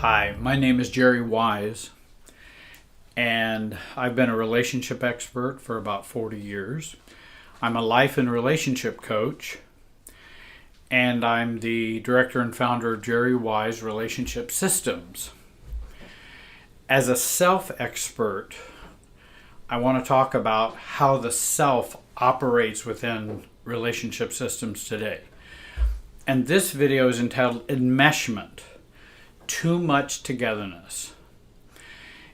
Hi, my name is Jerry Wise, and I've been a relationship expert for about 40 years. I'm a life and relationship coach, and I'm the director and founder of Jerry Wise Relationship Systems. As a self-expert, I want to talk about how the self operates within relationship systems today. And this video is entitled Enmeshment. Too much togetherness.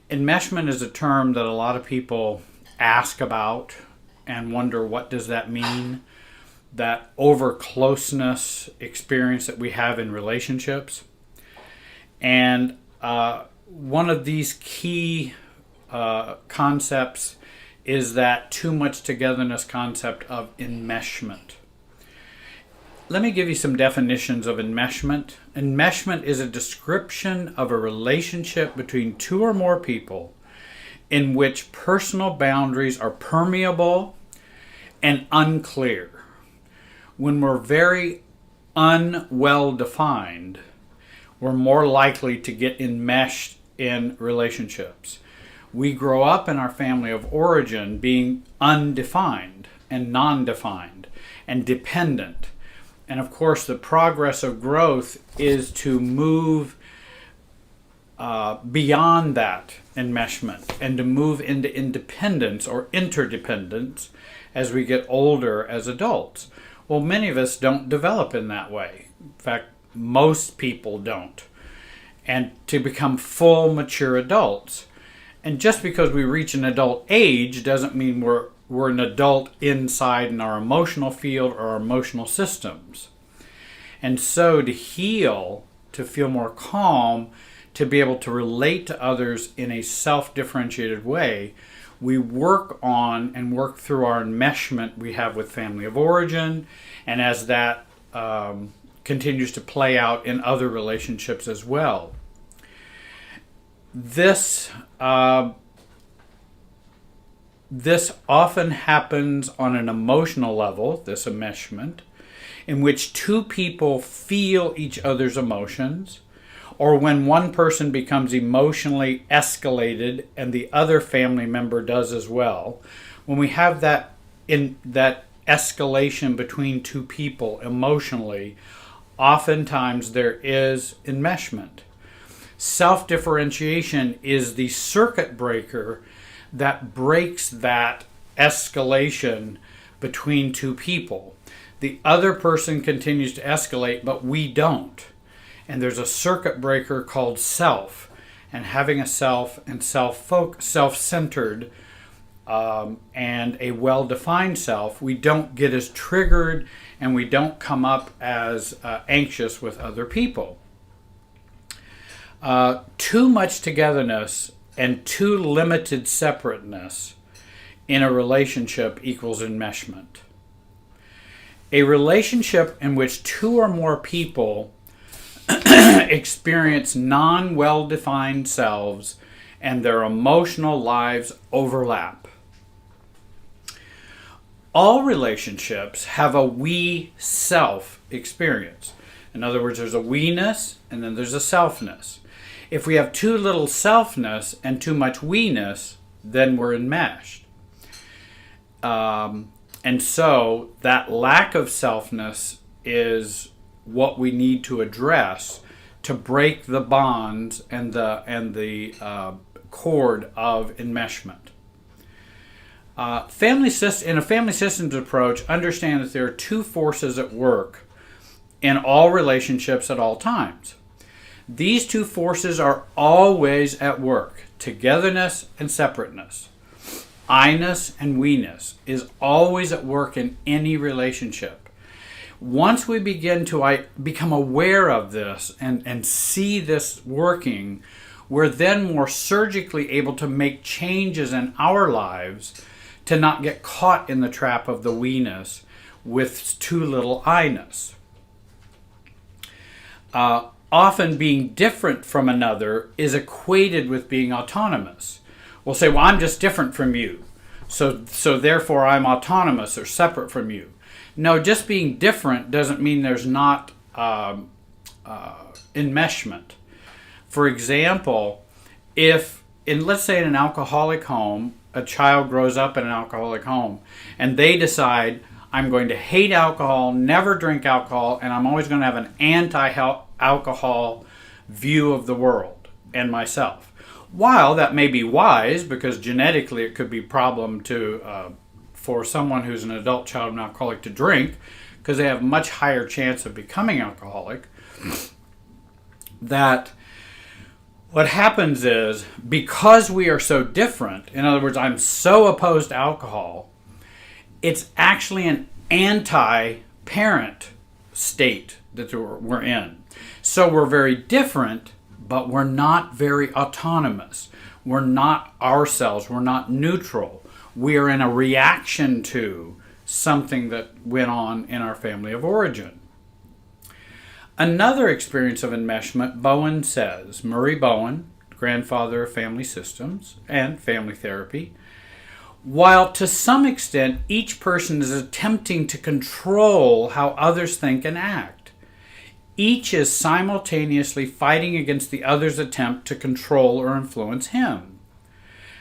Enmeshment is a term that a lot of people ask about and wonder, what does that mean? That over closeness experience that we have in relationships. And one of these key concepts is that too much togetherness concept of enmeshment. Let me give you some definitions of enmeshment. Enmeshment is a description of a relationship between two or more people in which personal boundaries are permeable and unclear. When we're very unwell defined, we're more likely to get enmeshed in relationships. We grow up in our family of origin being undefined and non-defined and dependent. And of course, the progress of growth is to move beyond that enmeshment and to move into independence or interdependence as we get older as adults. Well, many of us don't develop in that way. In fact, most people don't. And to become full, mature adults. And just because we reach an adult age doesn't mean we're an adult inside in our emotional field or our emotional systems. And so to heal, to feel more calm, to be able to relate to others in a self-differentiated way, we work on and work through our enmeshment we have with family of origin, and as that continues to play out in other relationships as well. This often happens on an emotional level, this enmeshment, in which two people feel each other's emotions, or when one person becomes emotionally escalated and the other family member does as well. When we have that escalation between two people emotionally, oftentimes there is enmeshment. Self-differentiation is the circuit breaker that breaks that escalation between two people. The other person continues to escalate, but we don't. And there's a circuit breaker called self. And having a self and self-centered and a well-defined self, we don't get as triggered and we don't come up as anxious with other people. Too much togetherness and too limited separateness in a relationship equals enmeshment. A relationship in which two or more people experience non-well-defined selves and their emotional lives overlap. All relationships have a we-self experience. In other words, there's a we-ness and then there's a selfness. If we have too little selfness and too much we-ness, then we're enmeshed. And so that lack of selfness is what we need to address to break the bonds and the cord of enmeshment. In a family systems approach, understand that there are two forces at work in all relationships at all times. These two forces are always at work: togetherness and separateness. I-ness and we-ness is always at work in any relationship. Once we begin to become aware of this and see this working, we're then more surgically able to make changes in our lives to not get caught in the trap of the we-ness with too little I-ness. Often being different from another is equated with being autonomous. We'll say, well, I'm just different from you, so therefore I'm autonomous or separate from you. No, just being different doesn't mean there's not enmeshment. For example, if let's say in an alcoholic home, a child grows up in an alcoholic home and they decide, I'm going to hate alcohol, never drink alcohol, and I'm always going to have an anti-alcohol view of the world and myself. While that may be wise, because genetically it could be a problem for someone who's an adult child of an alcoholic to drink, because they have much higher chance of becoming alcoholic, that what happens is, because we are so different, in other words, I'm so opposed to alcohol, it's actually an anti-parent state that we're in. So we're very different, but we're not very autonomous. We're not ourselves. We're not neutral. We are in a reaction to something that went on in our family of origin. Another experience of enmeshment, Bowen says, Murray Bowen, grandfather of family systems and family therapy, while to some extent each person is attempting to control how others think and act, each is simultaneously fighting against the other's attempt to control or influence him.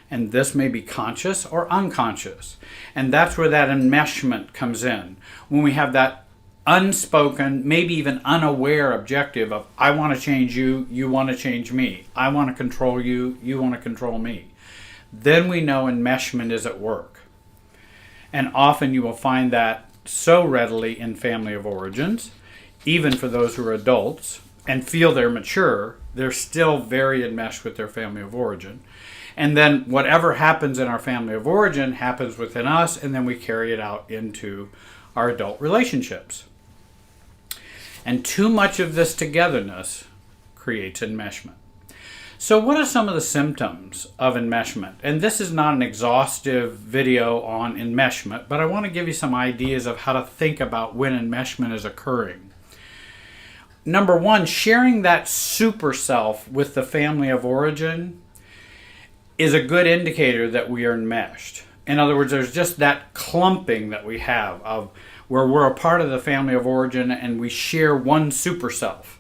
And this may be conscious or unconscious. And that's where that enmeshment comes in. When we have that unspoken, maybe even unaware objective of, I want to change you, you want to change me. I want to control you, you want to control me. Then we know enmeshment is at work. And often you will find that so readily in family of origins, even for those who are adults and feel they're mature, they're still very enmeshed with their family of origin. And then whatever happens in our family of origin happens within us, and then we carry it out into our adult relationships. And too much of this togetherness creates enmeshment. So what are some of the symptoms of enmeshment? And this is not an exhaustive video on enmeshment, but I want to give you some ideas of how to think about when enmeshment is occurring. Number one, sharing that super self with the family of origin is a good indicator that we are enmeshed. In other words, there's just that clumping that we have of where we're a part of the family of origin and we share one super self.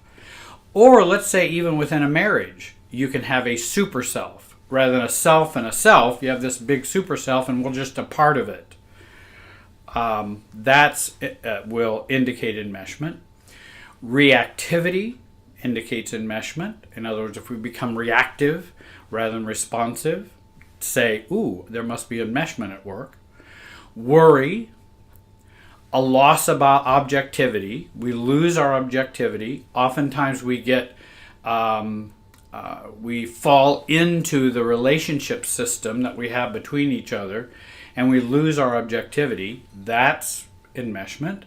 Or let's say even within a marriage, you can have a super self. Rather than a self and a self, you have this big super self and we're just a part of it. That will indicate enmeshment. Reactivity indicates enmeshment. In other words, if we become reactive rather than responsive, say, ooh, there must be enmeshment at work. Worry, a loss about objectivity. We lose our objectivity. Oftentimes we get we fall into the relationship system that we have between each other and we lose our objectivity. That's enmeshment.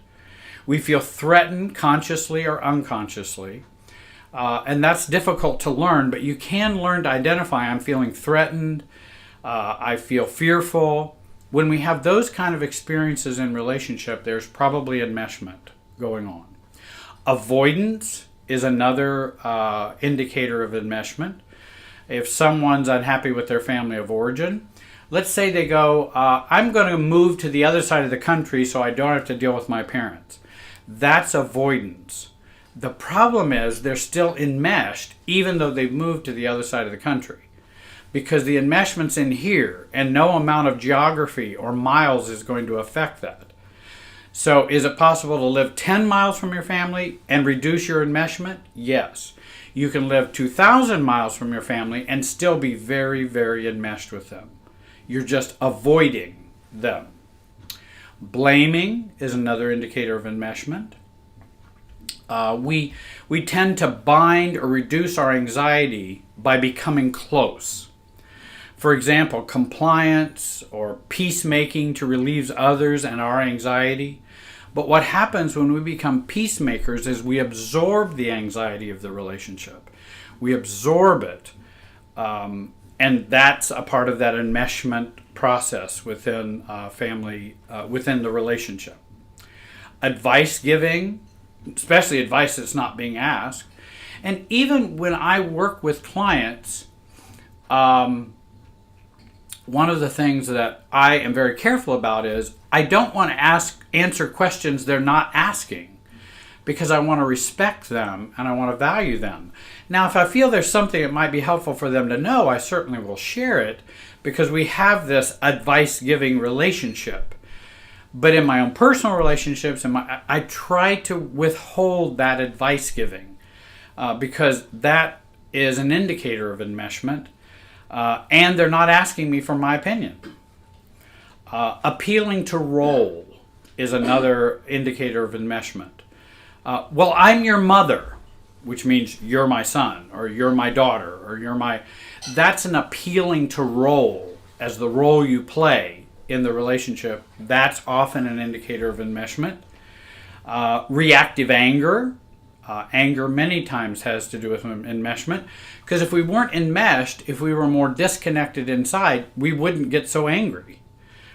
We feel threatened consciously or unconsciously. And that's difficult to learn, but you can learn to identify, I'm feeling threatened, I feel fearful. When we have those kind of experiences in relationship, there's probably enmeshment going on. Avoidance is another indicator of enmeshment. If someone's unhappy with their family of origin, let's say they go, I'm going to move to the other side of the country so I don't have to deal with my parents. That's avoidance. The problem is they're still enmeshed even though they've moved to the other side of the country. Because the enmeshment's in here and no amount of geography or miles is going to affect that. So is it possible to live 10 miles from your family and reduce your enmeshment? Yes. You can live 2,000 miles from your family and still be very, very enmeshed with them. You're just avoiding them. Blaming is another indicator of enmeshment. We tend to bind or reduce our anxiety by becoming close. For example, compliance or peacemaking to relieve others and our anxiety. But what happens when we become peacemakers is we absorb the anxiety of the relationship. We absorb it. And that's a part of that enmeshment process within family, within the relationship. Advice giving, especially advice that's not being asked. And even when I work with clients, one of the things that I am very careful about is I don't want to answer questions they're not asking. because I want to respect them and I want to value them. Now, if I feel there's something that might be helpful for them to know, I certainly will share it because we have this advice-giving relationship. But in my own personal relationships, I try to withhold that advice-giving because that is an indicator of enmeshment, and they're not asking me for my opinion. Appealing to role is another indicator of enmeshment. Well, I'm your mother, which means you're my son, or you're my daughter, or you're my... That's an appealing to role as the role you play in the relationship. That's often an indicator of enmeshment. Reactive anger. Anger many times has to do with enmeshment, because if we weren't enmeshed, if we were more disconnected inside, we wouldn't get so angry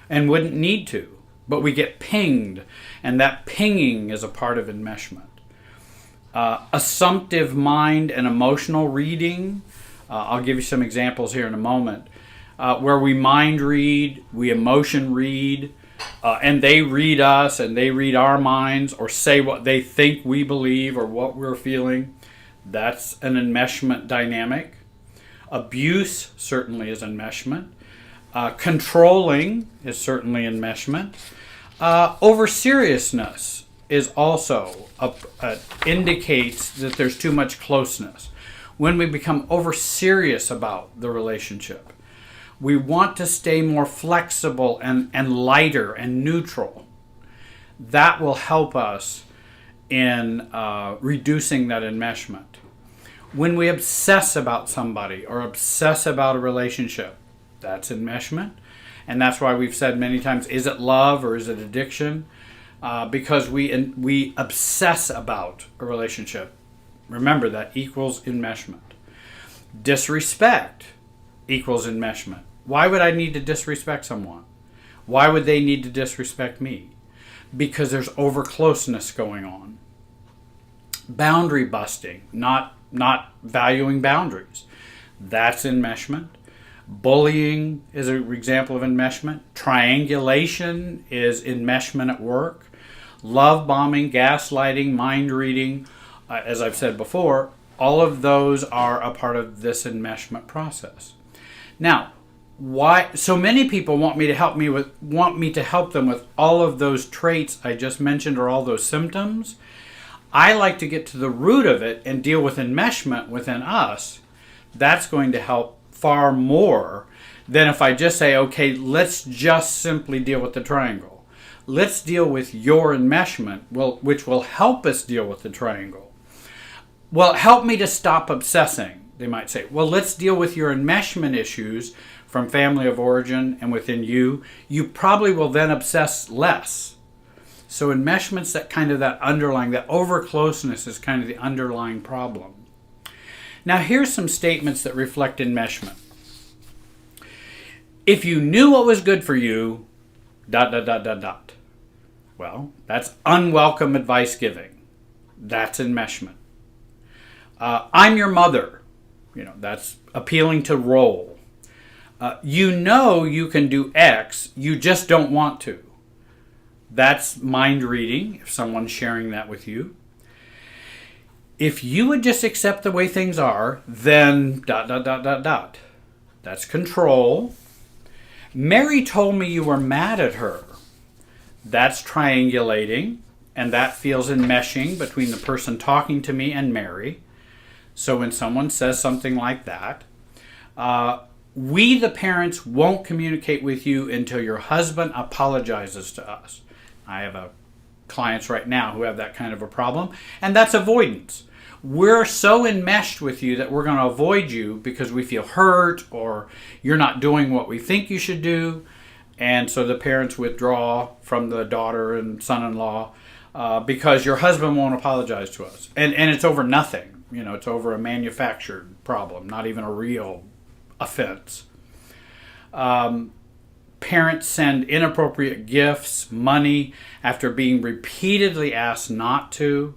and wouldn't need to. But we get pinged, and that pinging is a part of enmeshment. Assumptive mind and emotional reading. I'll give you some examples here in a moment. Where we mind read, we emotion read, and they read us and they read our minds or say what they think we believe or what we're feeling. That's an enmeshment dynamic. Abuse certainly is enmeshment. Controlling is certainly enmeshment. Over seriousness is also indicates that there's too much closeness. When we become over serious about the relationship, we want to stay more flexible and lighter and neutral. That will help us in reducing that enmeshment. When we obsess about somebody or obsess about a relationship, that's enmeshment. And that's why we've said many times, is it love or is it addiction? Because we obsess about a relationship. Remember, that equals enmeshment. Disrespect equals enmeshment. Why would I need to disrespect someone? Why would they need to disrespect me? Because there's over closeness going on. Boundary busting, not valuing boundaries. That's enmeshment. Bullying is an example of enmeshment. Triangulation is enmeshment at work. Love bombing, gaslighting, mind reading, as I've said before, all of those are a part of this enmeshment process. Now, why so many people want me to help them with all of those traits I just mentioned or all those symptoms? I like to get to the root of it and deal with enmeshment within us. That's going to help far more than if I just say, okay, let's just simply deal with the triangle. Let's deal with your enmeshment, which will help us deal with the triangle. Well, help me to stop obsessing, they might say. Well, let's deal with your enmeshment issues from family of origin and within you. You probably will then obsess less. So enmeshment's that underlying, that over closeness is kind of the underlying problem. Now, here's some statements that reflect enmeshment. If you knew what was good for you, ... Well, that's unwelcome advice giving. That's enmeshment. I'm your mother. That's appealing to role. You can do X, you just don't want to. That's mind reading, if someone's sharing that with you. If you would just accept the way things are, then ... That's control. Mary told me you were mad at her. That's triangulating, and that feels enmeshing between the person talking to me and Mary. So when someone says something like that, we, the parents, won't communicate with you until your husband apologizes to us. I have clients right now who have that kind of a problem, and that's avoidance. We're so enmeshed with you that we're going to avoid you because we feel hurt or you're not doing what we think you should do. And so the parents withdraw from the daughter and son-in-law because your husband won't apologize to us. And it's over nothing. It's over a manufactured problem, not even a real offense. Parents send inappropriate gifts, money, after being repeatedly asked not to.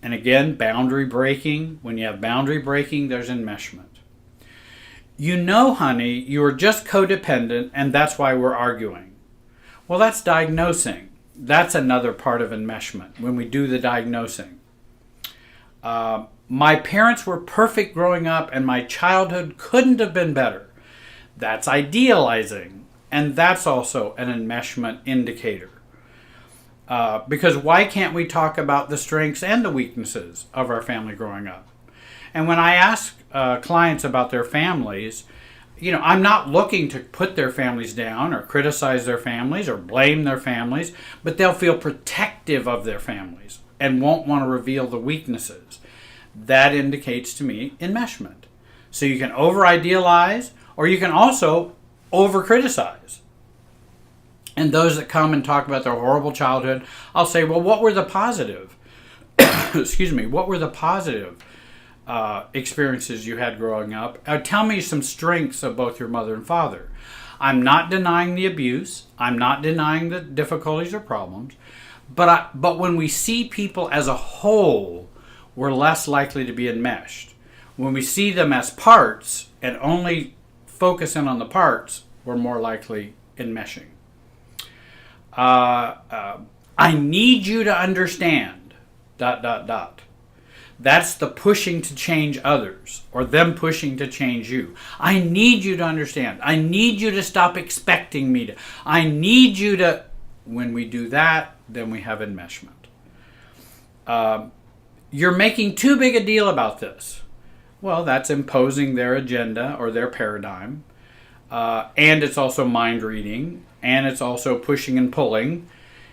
And again, boundary breaking. When you have boundary breaking, there's enmeshment. Honey, you are just codependent, and that's why we're arguing. Well, that's diagnosing. that's another part of enmeshment when we do the diagnosing. My parents were perfect growing up and my childhood couldn't have been better. That's idealizing, and that's also an enmeshment indicator. Because why can't we talk about the strengths and the weaknesses of our family growing up? And when I ask clients about their families, I'm not looking to put their families down or criticize their families or blame their families, but they'll feel protective of their families and won't want to reveal the weaknesses. That indicates to me enmeshment. So you can over-idealize, or you can also over-criticize. And those that come and talk about their horrible childhood, I'll say, well, what were the positive? What were the positive experiences you had growing up? Tell me some strengths of both your mother and father. I'm not denying the abuse. I'm not denying the difficulties or problems. But when we see people as a whole, we're less likely to be enmeshed. When we see them as parts and only focus in on the parts, we're more likely enmeshing. I need you to understand, ... That's the pushing to change others, or them pushing to change you. I need you to understand. I need you to stop expecting me to. I need you to. When we do that, then we have enmeshment. You're making too big a deal about this. Well, that's imposing their agenda or their paradigm. And it's also mind reading. And it's also pushing and pulling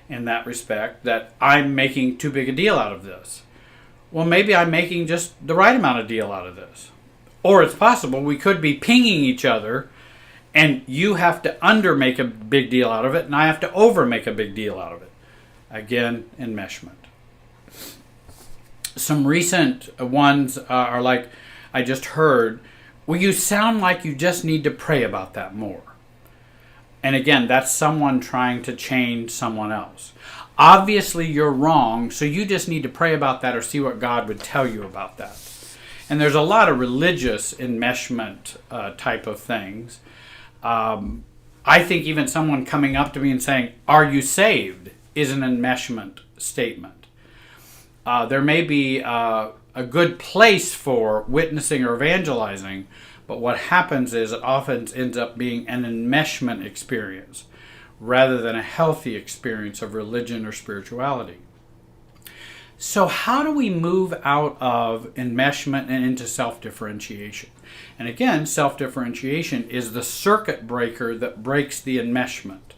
in that respect, that I'm making too big a deal out of this. Well, maybe I'm making just the right amount of deal out of this. Or it's possible we could be pinging each other and you have to under make a big deal out of it and I have to over make a big deal out of it. Again, enmeshment. Some recent ones are like, I just heard, well, you sound like you just need to pray about that more. And again, that's someone trying to change someone else. Obviously, you're wrong, so you just need to pray about that or see what God would tell you about that. And there's a lot of religious enmeshment type of things. I think even someone coming up to me and saying, "Are you saved?" is an enmeshment statement. There may be a good place for witnessing or evangelizing, but what happens is it often ends up being an enmeshment experience rather than a healthy experience of religion or spirituality. So how do we move out of enmeshment and into self-differentiation? And again, self-differentiation is the circuit breaker that breaks the enmeshment.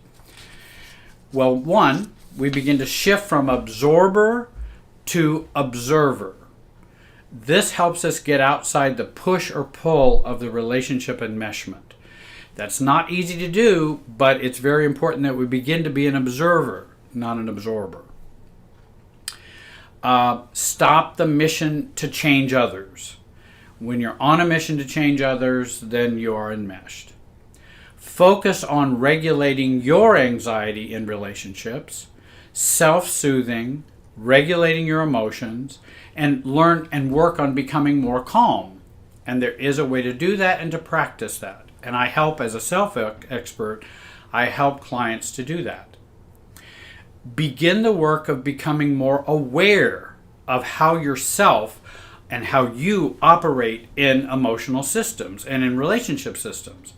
Well, one, we begin to shift from absorber to observer. This helps us get outside the push or pull of the relationship enmeshment. That's not easy to do, but it's very important that we begin to be an observer, not an absorber. Stop the mission to change others. When you're on a mission to change others, then you are enmeshed. Focus on regulating your anxiety in relationships, self-soothing, regulating your emotions, and learn and work on becoming more calm. And there is a way to do that and to practice that. And I help, as a self-expert, I help clients to do that. Begin the work of becoming more aware of how yourself and how you operate in emotional systems and in relationship systems.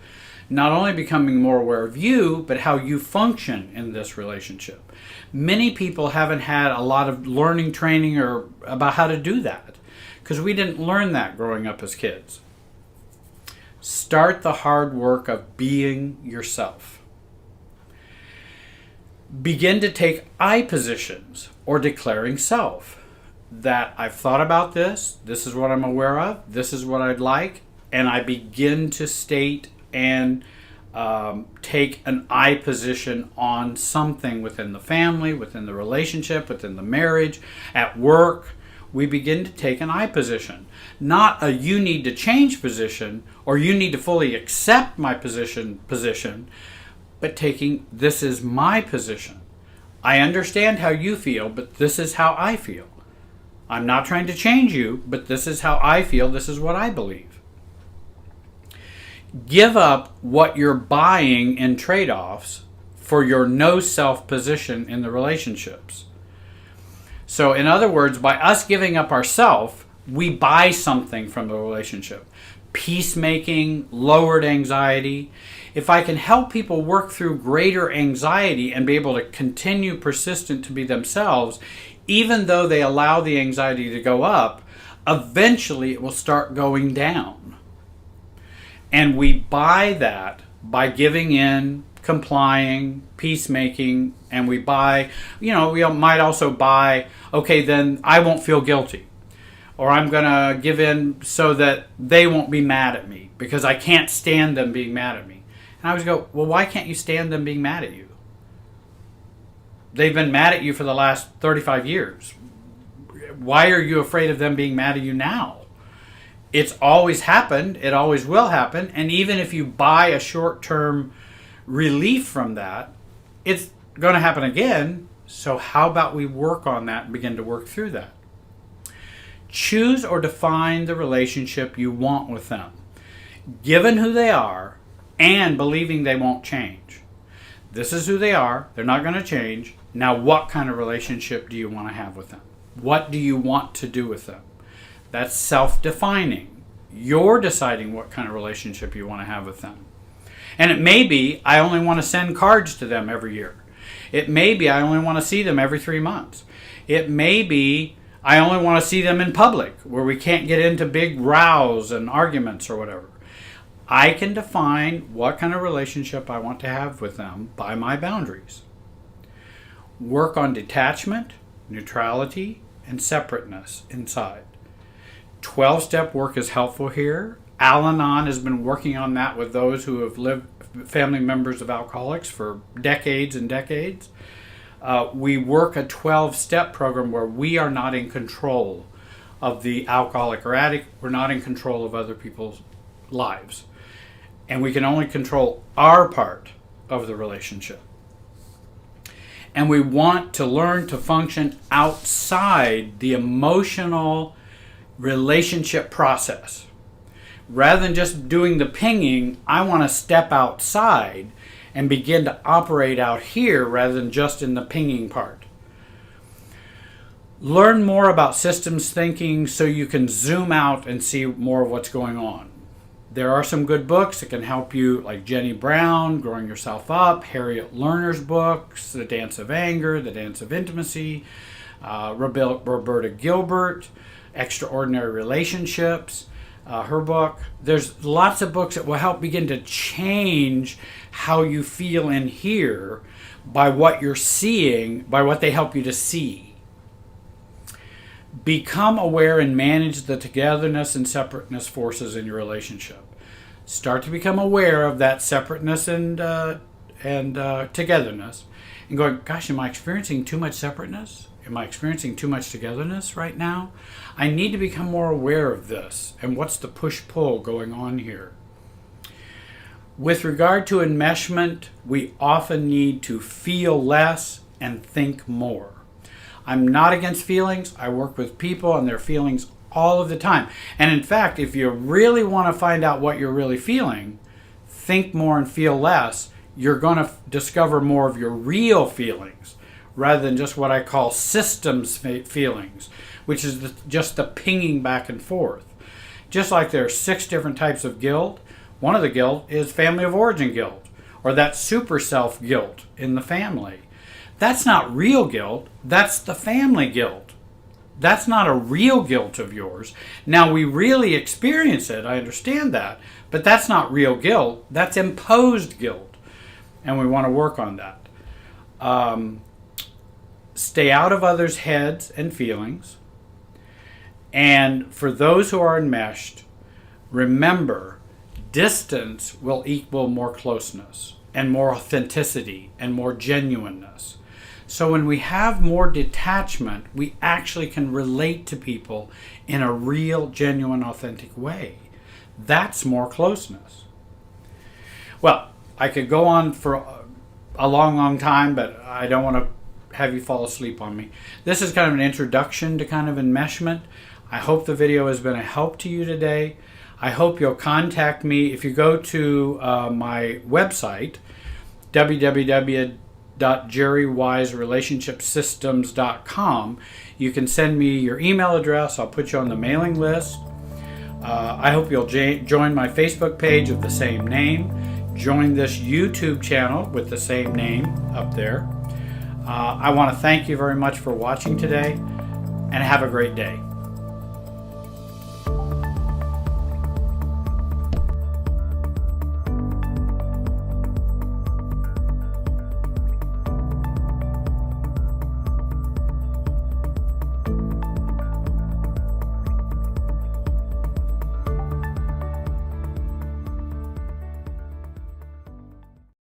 Not only becoming more aware of you, but how you function in this relationship. Many people haven't had a lot of learning training or about how to do that because we didn't learn that growing up as kids. Start the hard work of being yourself. Begin to take I positions or declaring self. That I've thought about this is what I'm aware of, this is what I'd like, and I begin to state and take an I position on something within the family, within the relationship, within the marriage, at work. We begin to take an I position. Not a you need to change position or you need to fully accept my position, but taking this is my position. I understand how you feel, but this is how I feel. I'm not trying to change you, but this is how I feel, this is what I believe. Give up what you're buying in trade-offs for your no self position in the relationships. So in other words, by us giving up ourself, we buy something from the relationship. Peacemaking, lowered anxiety. If I can help people work through greater anxiety and be able to continue persistent to be themselves, even though they allow the anxiety to go up, eventually it will start going down. And we buy that by giving in, complying, peacemaking, and we buy, we might also buy, okay, then I won't feel guilty. Or I'm going to give in so that they won't be mad at me because I can't stand them being mad at me. And I always go, well, why can't you stand them being mad at you? They've been mad at you for the last 35 years. Why are you afraid of them being mad at you now? It's always happened. It always will happen. And even if you buy a short-term relief from that, it's going to happen again. So how about we work on that and begin to work through that? Choose or define the relationship you want with them, given who they are and believing they won't change. This is who they are. They're not going to change. Now, what kind of relationship do you want to have with them? What do you want to do with them? That's self-defining. You're deciding what kind of relationship you want to have with them. And it may be, I only want to send cards to them every year. It may be, I only want to see them every 3 months. It may be, I only want to see them in public, where we can't get into big rows and arguments or whatever. I can define what kind of relationship I want to have with them by my boundaries. Work on detachment, neutrality, and separateness inside. 12-step work is helpful here. Al-Anon has been working on that with those who have lived family members of alcoholics for decades and decades. We work a 12-step program where we are not in control of the alcoholic or addict. We're not in control of other people's lives. And we can only control our part of the relationship. And we want to learn to function outside the emotional relationship process. Rather than just doing the pinging, I want to step outside and begin to operate out here rather than just in the pinging part. Learn more about systems thinking so you can zoom out and see more of what's going on. There are some good books that can help you, like Jenny Brown, Growing Yourself Up, Harriet Lerner's books, The Dance of Anger, The Dance of Intimacy, Roberta Gilbert, Extraordinary Relationships, her book. There's lots of books that will help begin to change how you feel in here by what you're seeing, by what they help you to see. Become aware and manage the togetherness and separateness forces in your relationship. Start to become aware of that separateness and togetherness, and going, gosh, am I experiencing too much separateness? Am I experiencing too much togetherness right now? I need to become more aware of this, and what's the push-pull going on here? With regard to enmeshment, we often need to feel less and think more. I'm not against feelings. I work with people and their feelings all of the time. And in fact, if you really want to find out what you're really feeling, think more and feel less. You're going to discover more of your real feelings rather than just what I call systems feelings, which is just the pinging back and forth. Just like there are 6 different types of guilt, one of the guilt is family of origin guilt, or that super self guilt in the family. That's not real guilt. That's the family guilt. That's not a real guilt of yours. Now, we really experience it. I understand that. But that's not real guilt. That's imposed guilt. And we want to work on that. Stay out of others' heads and feelings. And for those who are enmeshed, remember, distance will equal more closeness and more authenticity and more genuineness. So when we have more detachment, we actually can relate to people in a real, genuine, authentic way. That's more closeness. Well, I could go on for a long, long time, but I don't want to have you fall asleep on me. This is kind of an introduction to kind of enmeshment. I hope the video has been a help to you today. I hope you'll contact me. If you go to my website, www.jerrywiserelationshipsystems.com. You can send me your email address. I'll put you on the mailing list. I hope you'll join my Facebook page of the same name. Join this YouTube channel with the same name up there. I want to thank you very much for watching today, and have a great day.